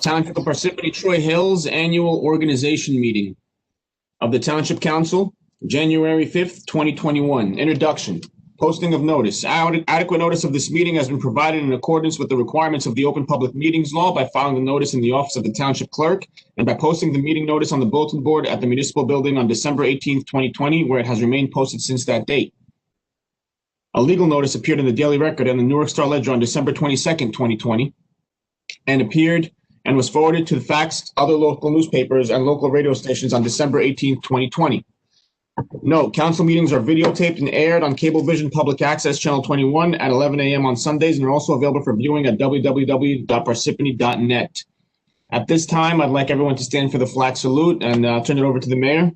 Township of Parsippany Troy Hills Annual Organization Meeting of the Township Council, January 5th, 2021. Introduction. Posting of notice. Adequate notice of this meeting has been provided in accordance with the requirements of the Open Public Meetings Law by filing the notice in the office of the Township Clerk and by posting the meeting notice on the bulletin board at the Municipal Building on December 18th, 2020, where it has remained posted since that date. A legal notice appeared in the Daily Record and the Newark Star Ledger on December 22nd, 2020, and appeared and was forwarded to the fax, other local newspapers, and local radio stations on December 18th, 2020. Note, council meetings are videotaped and aired on Cablevision Public Access Channel 21 at 11 a.m. on Sundays and are also available for viewing at www.parsippany.net. At this time, I'd like everyone to stand for the flag salute and turn it over to the mayor.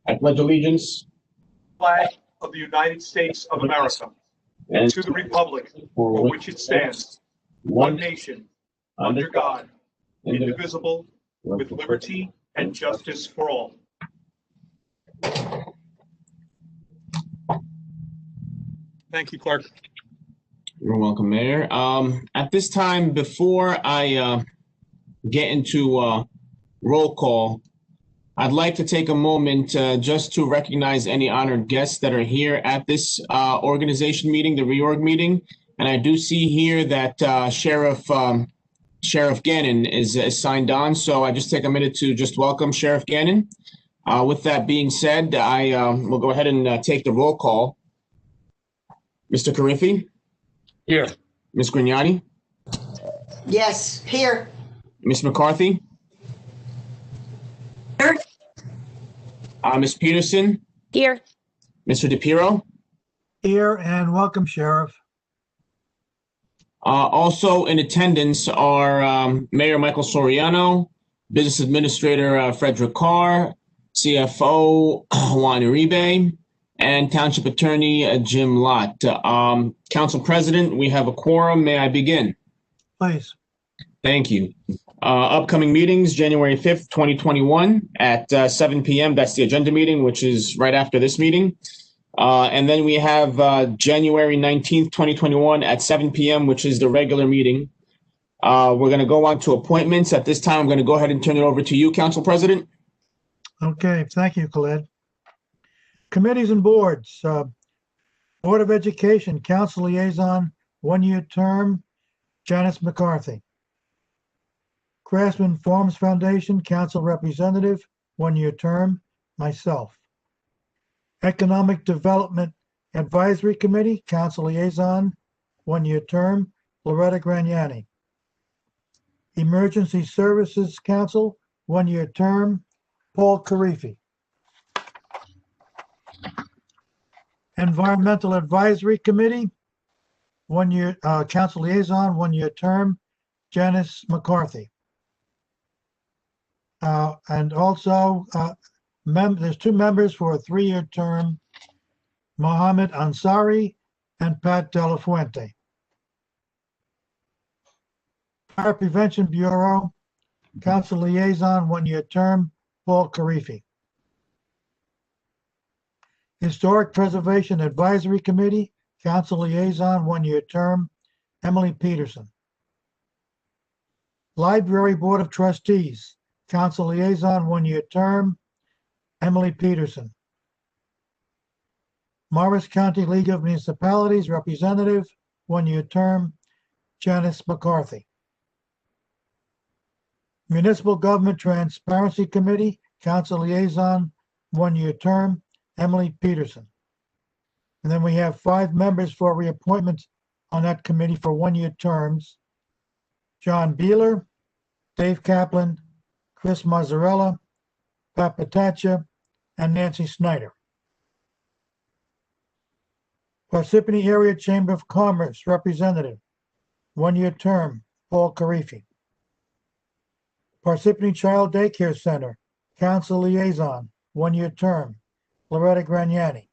I pledge allegiance flag of the United States of America and to the republic for which it stands, one nation, under God, indivisible, with liberty and justice for all. Thank you, Clerk. You're welcome, Mayor. At this time, before I get into roll call, I'd like to take a moment just to recognize any honored guests that are here at this organization meeting, the reorg meeting. And I do see here that Sheriff Gannon is signed on. So I just take a minute to just welcome Sheriff Gannon. With that being said, I will go ahead and take the roll call. Mr. Carriffy? Here. Ms. Grignani? Yes, here. Ms. McCarthy? Here. Ms. Peterson? Here. Mr. DePiero? Here, and welcome, Sheriff. Also in attendance are Mayor Michael Soriano, Business Administrator Frederick Carr, CFO Juan Uribe, and Township Attorney Jim Lott. Council President, we have a quorum. May I begin? Please. Thank you. Upcoming meetings, January 5th, 2021 at 7 p.m. That's the agenda meeting, which is right after this meeting. And then we have January 19th, 2021 at 7 p.m., which is the regular meeting. We're going to go on to appointments. At this time, I'm going to go ahead and turn it over to you, Council President. Okay, thank you, Khaled. Committees and boards. Board of Education, Council Liaison, one-year term, Janice McCarthy. Craftsman Farms Foundation, Council Representative, one-year term, myself. Economic Development Advisory Committee, Council Liaison, one-year term, Loretta Gragnani. Emergency Services Council, one-year term, Paul Carriffy. Environmental Advisory Committee, one-year Council Liaison, one-year term, Janice McCarthy. And also, there's two members for a three-year term, Mohammed Ansari and Pat Delafuente. Fire Prevention Bureau, Council Liaison, one-year term, Paul Carriffy. Historic Preservation Advisory Committee, Council Liaison, one-year term, Emily Peterson. Library Board of Trustees, Council Liaison, one-year term, Emily Peterson. Morris County League of Municipalities Representative, one-year term, Janice McCarthy. Municipal Government Transparency Committee, Council Liaison, one-year term, Emily Peterson. And then we have 5 members for reappointment on that committee for one-year terms. John Beeler, Dave Kaplan, Chris Mazzarella, Pat Patacha, and Nancy Snyder. Parsippany Area Chamber of Commerce Representative, one-year term, Paul Carriffy. Parsippany Child Daycare Center, Council Liaison, one-year term, Loretta Gragnani.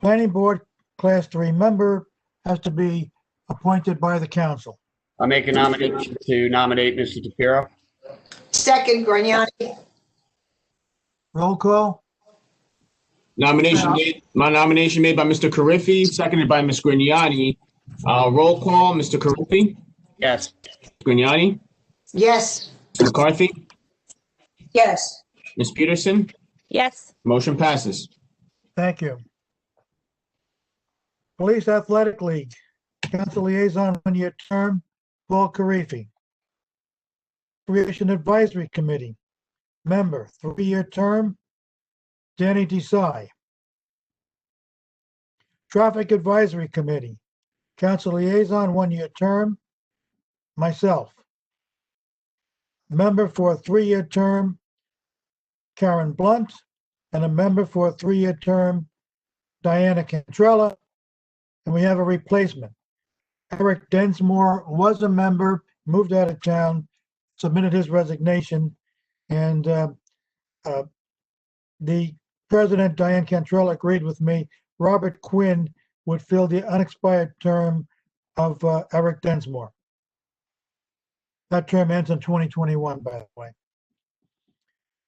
Planning Board Class 3 member has to be appointed by the council. I'll make a nomination to nominate Mr. DePiero. Second, Grignani. Roll call? My nomination made by Mr. Carriffy, seconded by Ms. Grignani. Roll call, Mr. Carriffy, Yes. Grignani, Yes. McCarthy, Yes. Ms. Peterson. Yes. Motion passes. Thank you. Police Athletic League, council liaison, 1-year term, Paul Carriffy. Recreation Advisory Committee, member, 3-year term, Danny Desai. Traffic Advisory Committee, council liaison, 1-year term, myself. Member for a 3-year term, Karen Blunt, and a member for a 3-year term, Diana Cantrella. And we have a replacement. Eric Densmore was a member, moved out of town, submitted his resignation, and the president, Diane Cantrell, agreed with me. Robert Quinn would fill the unexpired term of Eric Densmore. That term ends in 2021, by the way.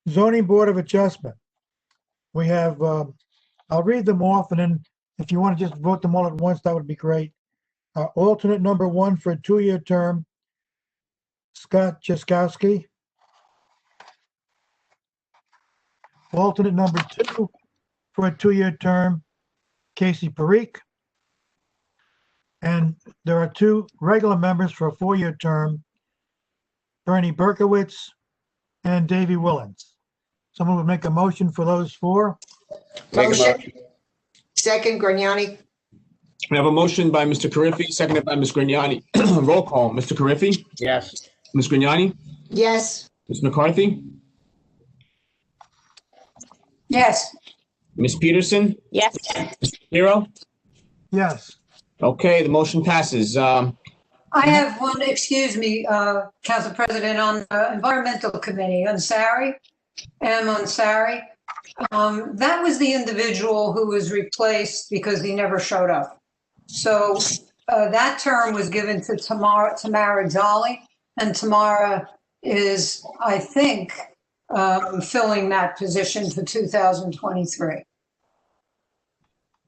Zoning Board of Adjustment. We have, I'll read them off, and then if you want to just vote them all at once, that would be great. Alternate number 1 for a 2-year term, Scott Jaskowski. Alternate number 2 for a 2-year term, Casey Parikh. And there are 2 regular members for a 4-year term, Bernie Berkowitz and Davey Willens. Someone would make a motion for those 4. Make a Motion. motion. Second, Grignani. We have a motion by Mr. Carriffy, seconded by Ms. Grignani. Roll call, Mr. Carriffy, Yes. Ms. Grignani, Yes. Ms. McCarthy, Yes. Ms. Peterson, Yes. Hero. Yes. Okay, the motion passes. I have one, excuse me, Council President, on the Environmental Committee, Ansari, M. Ansari. That was the individual who was replaced because he never showed up. So that term was given to Tamara Jolly, and Tamara is, I think, filling that position for 2023.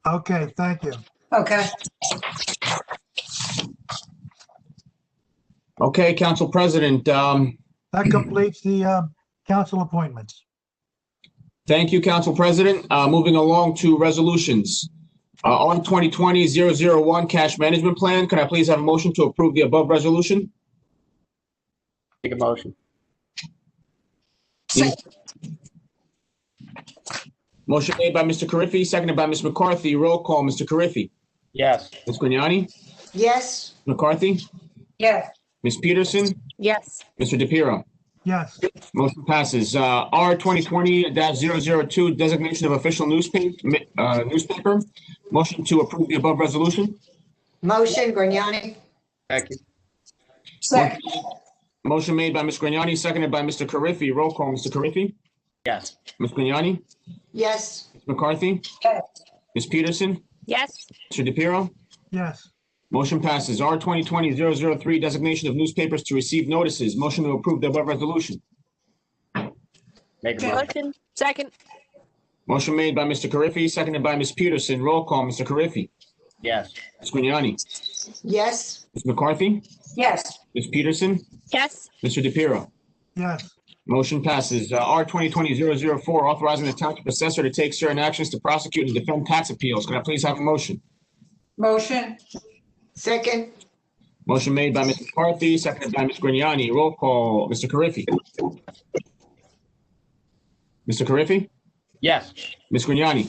Okay, thank you. Okay. Okay, Council President, That completes the council appointments. thank you, Council President. Moving along to resolutions. On 2020-001 Cash Management Plan, can I please have a motion to approve the above resolution? Make a motion. Motion made by Mr. Carriffy, seconded by Ms. McCarthy. Roll call, Mr. Carriffy, Yes. Ms. Grignani, Yes. McCarthy, Yes. Ms. Peterson, Yes. Mr. DePiero. Yes. Motion passes. R 2020-002 Designation of Official Newspaper. Motion to approve the above resolution. Motion, Grignani. Thank you. Second. Motion made by Ms. Grignani, seconded by Mr. Carriffy. Roll call, Mr. Carriffy, Yes. Ms. Grignani, Yes. Ms. McCarthy, Yes. Ms. Peterson, Yes. Mr. DePiero. Yes. Motion passes. R 2020-003 Designation of Newspapers to receive notices. Motion to approve the above resolution. Make a motion. Motion. Second. Motion made by Mr. Carriffy, seconded by Ms. Peterson. Roll call, Mr. Carriffy, Yes. Ms. Grignani, Yes. Ms. McCarthy, Yes. Ms. Peterson, Yes. Mr. DePiero. Yes. Motion passes. R 2020-004 authorizing the township assessor to take certain actions to prosecute and defend tax appeals. Can I please have a motion? Motion. Second. Motion made by Ms. McCarthy, seconded by Ms. Grignani. Roll call, Mr. Carriffy. Mr. Carriffy, Yes. Ms. Grignani,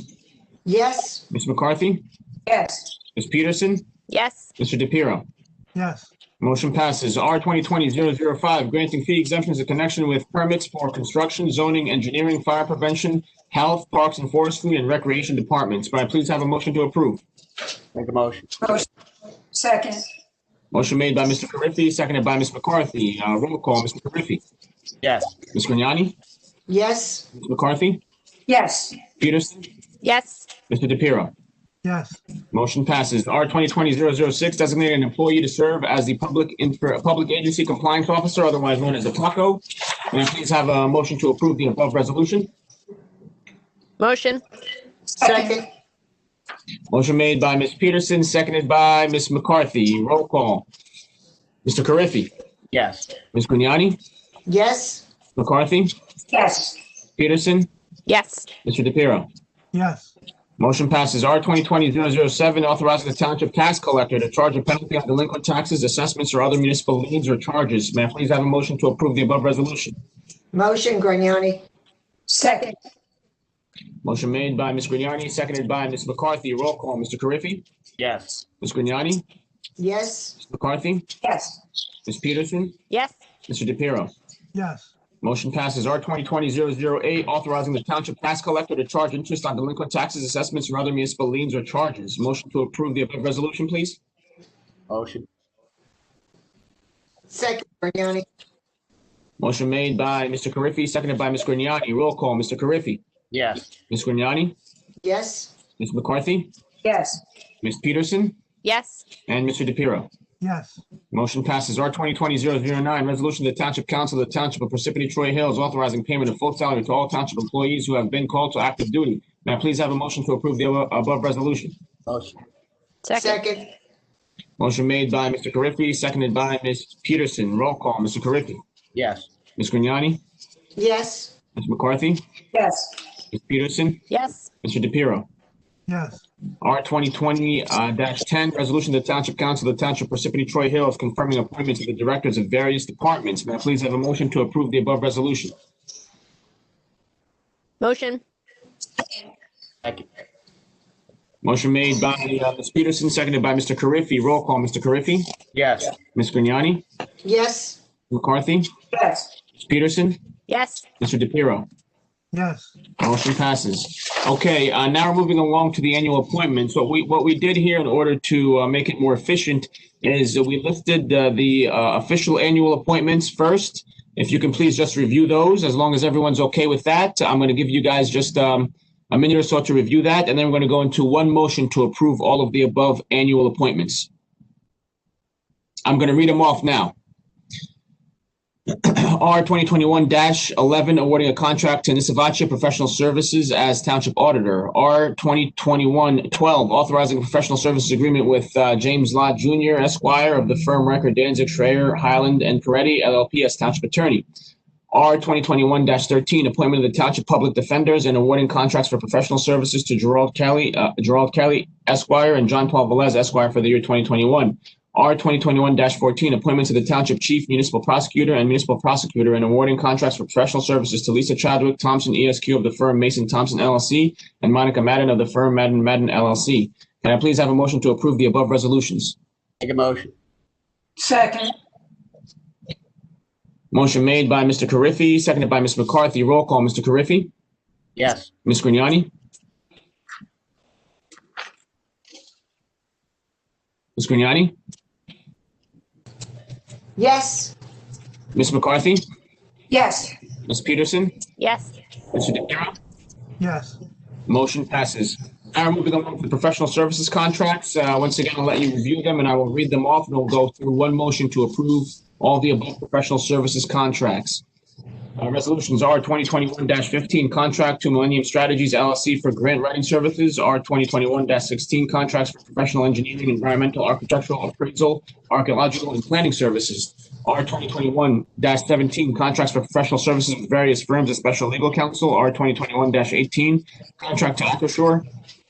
Yes. Ms. McCarthy, Yes. Ms. Peterson, Yes. Mr. DePiero. Yes. Motion passes. R 2020-005 granting fee exemptions in connection with permits for construction, zoning, engineering, fire prevention, health, parks and forestry, and recreation departments. May I please have a motion to approve? Make a motion. Motion. Second. Motion made by Mr. Carriffy, seconded by Ms. McCarthy. Roll call, Mr. Carriffy, Yes. Ms. Grignani, Yes. Ms. McCarthy, Yes. Peterson, Yes. Mr. DePiero. Yes. Motion passes. R 2020-006 designating an employee to serve as the public agency compliance officer, otherwise known as a PLACO. May I please have a motion to approve the above resolution? Motion. second, Motion made by Ms. Peterson, seconded by Ms. McCarthy. Roll call. Mr. Carriffy? Yes. Ms. Grignani? yes, McCarthy? Yes. Peterson? Yes. Mr. DePiero? yes, Motion passes. R 2020-007, authorizing the township tax collector to charge a penalty on delinquent taxes, assessments, or other municipal liens or charges. May I please have a motion to approve the above resolution? motion, Grignani, Second. Motion made by Ms. Grignani, seconded by Ms. McCarthy. Roll call. Mr. Carriffy? Yes. Ms. Grignani? yes, Ms. McCarthy? Yes. Ms. Peterson? Yes. Mr. DePiero? yes, Motion passes. R 2020-008, authorizing the township tax collector to charge interest on delinquent taxes, assessments, or other municipal liens or charges. Motion to approve the above resolution, please. Motion. second, Grignani, Motion made by Mr. Carriffy, seconded by Ms. Grignani. Roll call. Mr. Carriffy? Yes. Ms. Grignani? yes, Ms. McCarthy? Yes. Ms. Peterson? Yes. And Mr. DePiero? yes, Motion passes. R 2020-009, resolution of the Township Council of the Township of Parsippany Troy Hills authorizing payment of full salary to all township employees who have been called to active duty. May I please have a motion to approve the above resolution? Motion. Second. second, Motion made by Mr. Carriffy, seconded by Ms. Peterson. Roll call. Mr. Carriffy? Yes. Ms. Grignani? yes, Ms. McCarthy? Yes. Ms. Peterson? Yes. Mr. DePiero? yes, R 2020-10, resolution of the Township Council of the Township of Parsippany Troy Hills confirming appointments of the directors of various departments. May I please have a motion to approve the above resolution? Motion. Second. Motion made by Ms. Peterson, seconded by Mr. Carriffy. Roll call. Mr. Carriffy? Yes. Ms. Grignani? yes, McCarthy? Yes. Ms. Peterson? Yes. Mr. DePiero? yes, Motion passes. Okay, now we're moving along to the annual appointments. What we did here in order to make it more efficient is we listed the official annual appointments first. If you can please just review those, as long as everyone's okay with that. I'm going to give you guys just a minute or so to review that, and then we're going to go into one motion to approve all of the above annual appointments. I'm going to read them off now. R 2021-11, awarding a contract to Nisavacha Professional Services as Township Auditor. R 2021-12, authorizing a professional services agreement with James Lott Jr., Esquire, of the firm Record Danzig, Schreier, Highland, and Peretti, LLP, as Township Attorney. R 2021-13, appointment of the Township Public Defenders and awarding contracts for professional services to Gerald Kelly, Esquire, and John Paul Velez, Esquire, for the year 2021. R 2021-14, appointments of the Township Chief Municipal Prosecutor and Municipal Prosecutor and awarding contracts for professional services to Lisa Chadwick Thompson, ESQ, of the firm Mason Thompson, LLC, and Monica Madden, of the firm Madden, LLC. Can I please have a motion to approve the above resolutions? Make a motion. Second. Motion made by Mr. Carriffy, seconded by Ms. McCarthy. Roll call. Mr. Carriffy? Yes. Ms. Grignani? Ms. Grignani? yes, Ms. McCarthy? Yes. Ms. Peterson? Yes. Mr. DePiero? yes, Motion passes. Now we're moving along to the professional services contracts. Once again, I'll let you review them and I will read them off and we'll go through one motion to approve all the above professional services contracts. Resolutions R 2021-15, contract to Millennium Strategies LLC for grant writing services. R 2021-16, contracts for professional engineering, environmental, architectural, appraisal, archaeological, and planning services. R 2021-17, contracts for professional services with various firms and special legal counsel. R 2021-18, contract to Acroshore,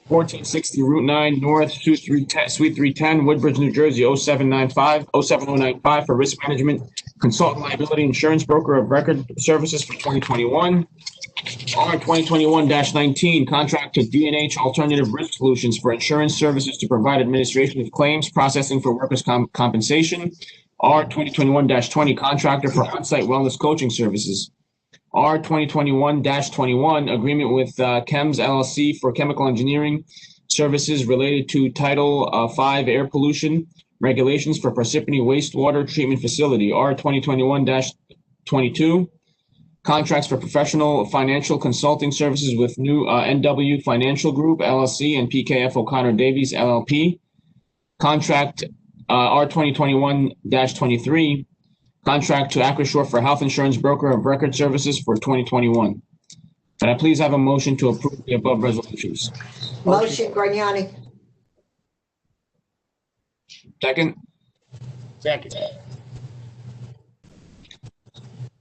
1460 Route 9 North, Suite 310, Woodbridge, New Jersey, 07095 for risk management, consultant liability insurance broker of record services for 2021. R 2021-19, contract to D&H Alternative Risk Solutions for insurance services to provide administration of claims processing for workers' compensation. R 2021-20, contractor for on-site wellness coaching services. R 2021-21, agreement with Chems LLC for chemical engineering services related to Title V air pollution regulations for Parsippany wastewater treatment facility. R 2021-22, contracts for professional financial consulting services with new NW Financial Group LLC and PKF O'Connor Davies LLP. Contract R 2021-23, contract to Acroshore for health insurance broker of record services for 2021. Can I please have a motion to approve the above resolutions? Motion, Grignani. Second? Second.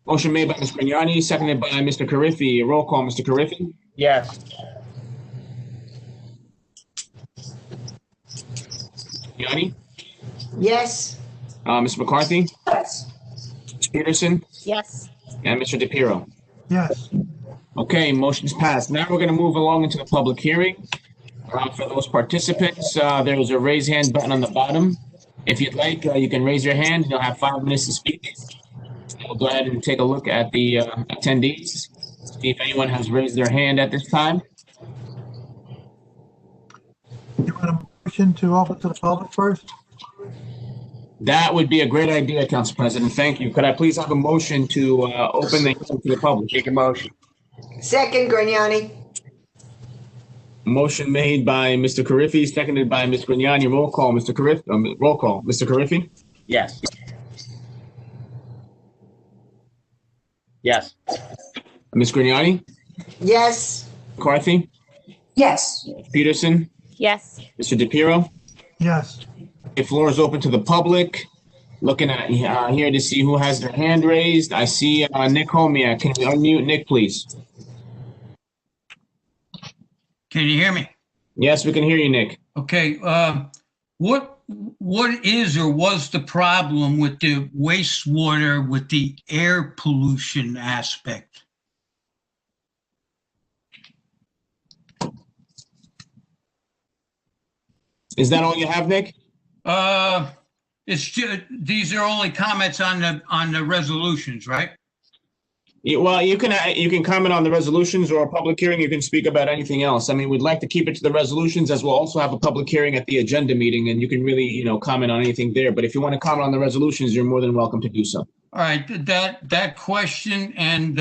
Motion made by Ms. Grignani, seconded by Mr. Carriffy. Roll call, Mr. Carriffy? Yes. Grignani? Yes. Ms. McCarthy? Yes. Ms. Peterson? Yes. And Mr. DePiero? yes, Okay, motion's passed. Now we're going to move along into the public hearing. For those participants, there is a raise hand button on the bottom. If you'd like, you can raise your hand. You'll have 5 minutes to speak. We'll go ahead and take a look at the attendees, see if anyone has raised their hand at this time. you want a motion to open to the public first? That would be a great idea, Council President. Thank you. Could I please have a motion to open the hearing to the public? Make a motion. Second, Grignani. Motion made by Mr. Carriffy, seconded by Ms. Grignani. Roll call, Mr. Carriffy. Roll call, Mr. Carriffy. Yes. Yes. Ms. Grignani. Yes. McCarthy. Yes. Peterson. Yes. Mr. DePiero. Yes, The floor is open to the public. Looking at here to see who has their hand raised. I see Nick Homiak. Can we unmute Nick, please? Can you hear me? Yes, we can hear you, Nick. Okay, what is or was the problem with the wastewater with the air pollution aspect? Is that all you have, Nick? It's just, these are only comments on the resolutions, right? Well, you can comment on the resolutions or a public hearing. You can speak about anything else. I mean, we'd like to keep it to the resolutions, as we'll also have a public hearing at the agenda meeting, and you can really, comment on anything there. But if you want to comment on the resolutions, you're more than welcome to do so. All right, that question, and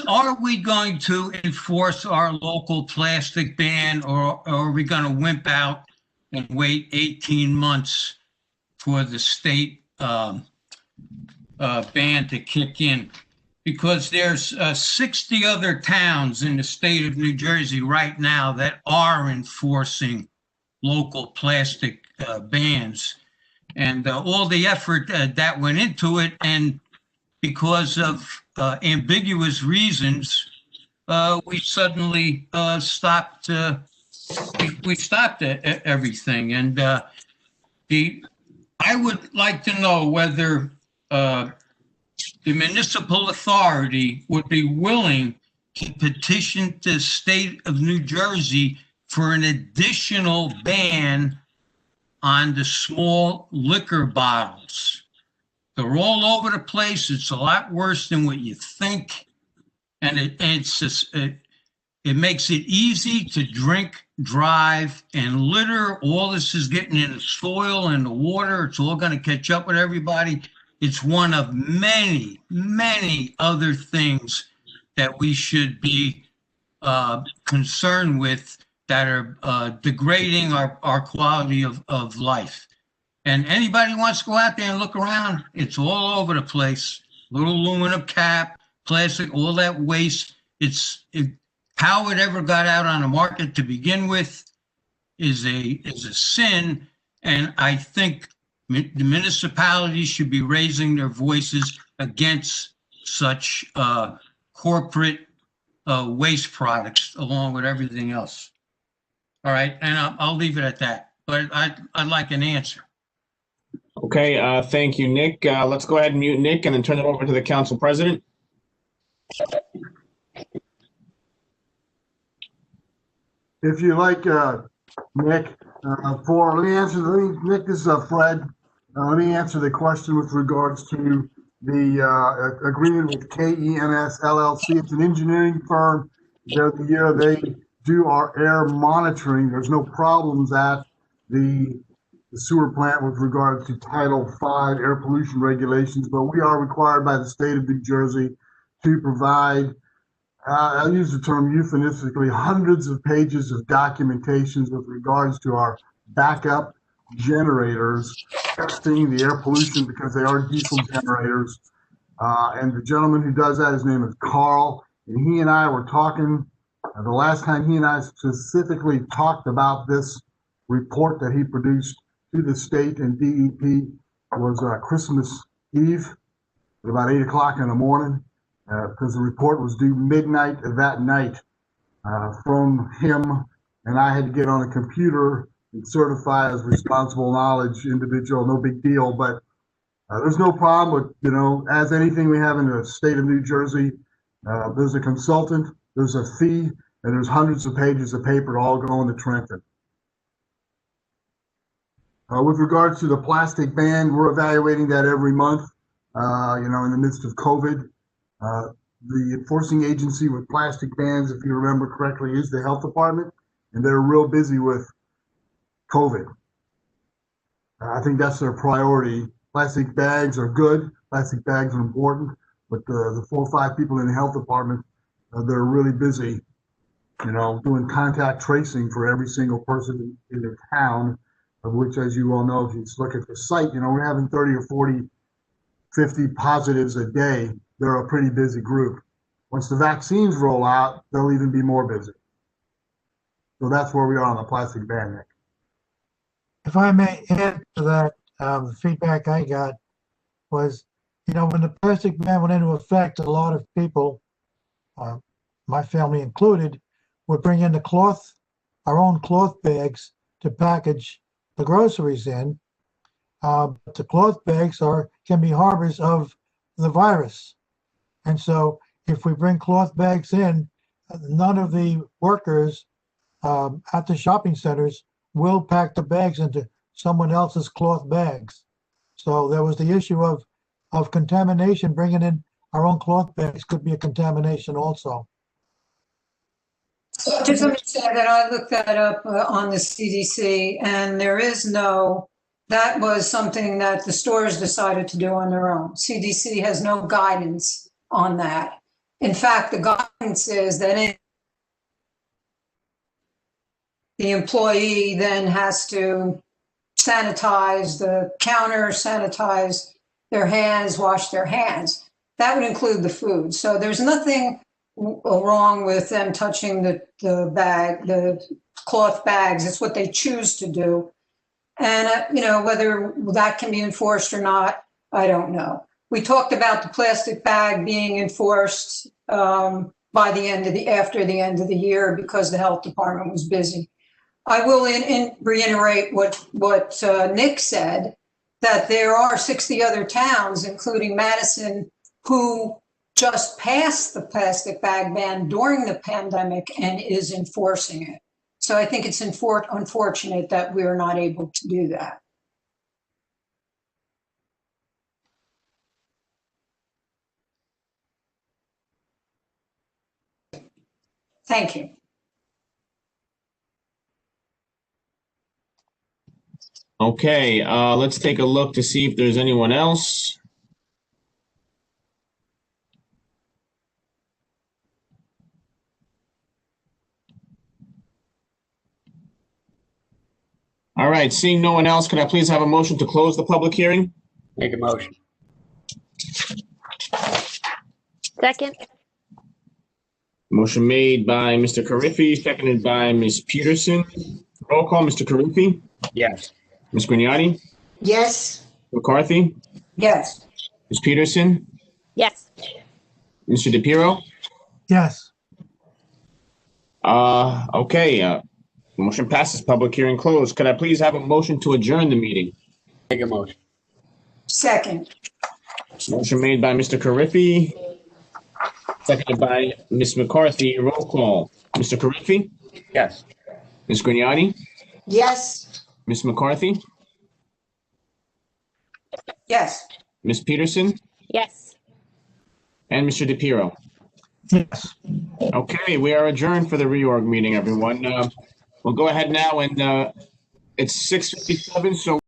are we going to enforce our local plastic ban, or are we going to wimp out and wait 18 months for the state ban to kick in? Because there's 60 other towns in the state of New Jersey right now that are enforcing local plastic bans. And all the effort that went into it, and because of ambiguous reasons, we suddenly stopped. We stopped everything, and I would like to know whether the municipal authority would be willing to petition the state of New Jersey for an additional ban on the small liquor bottles. They're all over the place. It's a lot worse than what you think. And it makes it easy to drink, drive, and litter. All this is getting in the soil and the water. It's all going to catch up with everybody. It's one of many, many other things that we should be concerned with that are degrading our quality of life. And anybody who wants to go out there and look around, it's all over the place. Little aluminum cap, plastic, all that waste. How it ever got out on the market to begin with is a sin. And I think the municipalities should be raising their voices against such corporate waste products, along with everything else. All right, and I'll leave it at that. But I'd like an answer. Okay, thank you, Nick. Let's go ahead and mute Nick and then turn it over to the council president. If you like, Nick, Nick, this is Fred. Let me answer the question with regards to the agreement with KEMS LLC. It's an engineering firm. Every year they do our air monitoring. There's no problems at the sewer plant with regard to Title V air pollution regulations, but we are required by the state of New Jersey to provide, I'll use the term euphemistically, hundreds of pages of documentations with regards to our backup generators, testing the air pollution because they are diesel generators. And the gentleman who does that, his name is Carl. and he and I were talking. The last time he and I specifically talked about this report that he produced to the state and DEP was Christmas Eve at about 8 o'clock in the morning, because the report was due midnight that night from him, and I had to get on a computer and certify as responsible knowledge individual. No big deal, but there's no problem with, as anything we have in the state of New Jersey, there's a consultant, there's a fee, and there's hundreds of pages of paper all going to Trenton. With regards to the plastic ban, we're evaluating that every month, in the midst of COVID. The enforcing agency with plastic bans, if you remember correctly, is the health department, and they're real busy with COVID. I think that's their priority. Plastic bags are good. Plastic bags are important, but the 4 or 5 people in the health department, they're really busy, doing contact tracing for every single person in the town, of which, as you all know, if you just look at the site, we're having 30 or 40, 50 positives a day. They're a pretty busy group. Once the vaccines roll out, they'll even be more busy. So that's where we are on the plastic ban, Nick. If I may add to that, the feedback I got was, when the plastic ban went into effect, a lot of people, my family included, would bring in our own cloth bags to package the groceries in. But the cloth bags can be harbors of the virus. And so if we bring cloth bags in, none of the workers at the shopping centers will pack the bags into someone else's cloth bags. So there was the issue of contamination. Bringing in our own cloth bags could be a contamination also. Just let me say that I looked that up on the CDC, and that was something that the stores decided to do on their own. CDC has no guidance on that. In fact, the guidance is that the employee then has to sanitize the counter, sanitize their hands, wash their hands. That would include the food. So there's nothing wrong with them touching the cloth bags. It's what they choose to do. And, whether that can be enforced or not, I don't know. We talked about the plastic bag being enforced after the end of the year because the health department was busy. I will reiterate what Nick said, that there are 60 other towns, including Madison, who just passed the plastic bag ban during the pandemic and is enforcing it. So I think it's unfortunate that we're not able to do that. Thank you. Okay, let's take a look to see if there's anyone else. All right, seeing no one else, can I please have a motion to close the public hearing? Make a motion. Second. Motion made by Mr. Carriffy, seconded by Ms. Peterson. Roll call, Mr. Carriffy, Yes. Ms. Grignani, Yes. McCarthy, Yes. Ms. Peterson, Yes. Mr. DePiero. Yes. Okay, motion passes, public hearing closed. Could I please have a motion to adjourn the meeting? Make a motion. Second. Motion made by Mr. Carriffy, seconded by Ms. McCarthy. Roll call, Mr. Carriffy, Yes. Ms. Grignani, Yes. Ms. McCarthy, Yes. Ms. Peterson, Yes. and Mr. DePiero. Yes. Okay, we are adjourned for the reorg meeting, everyone. We'll go ahead now, and it's 6:57, so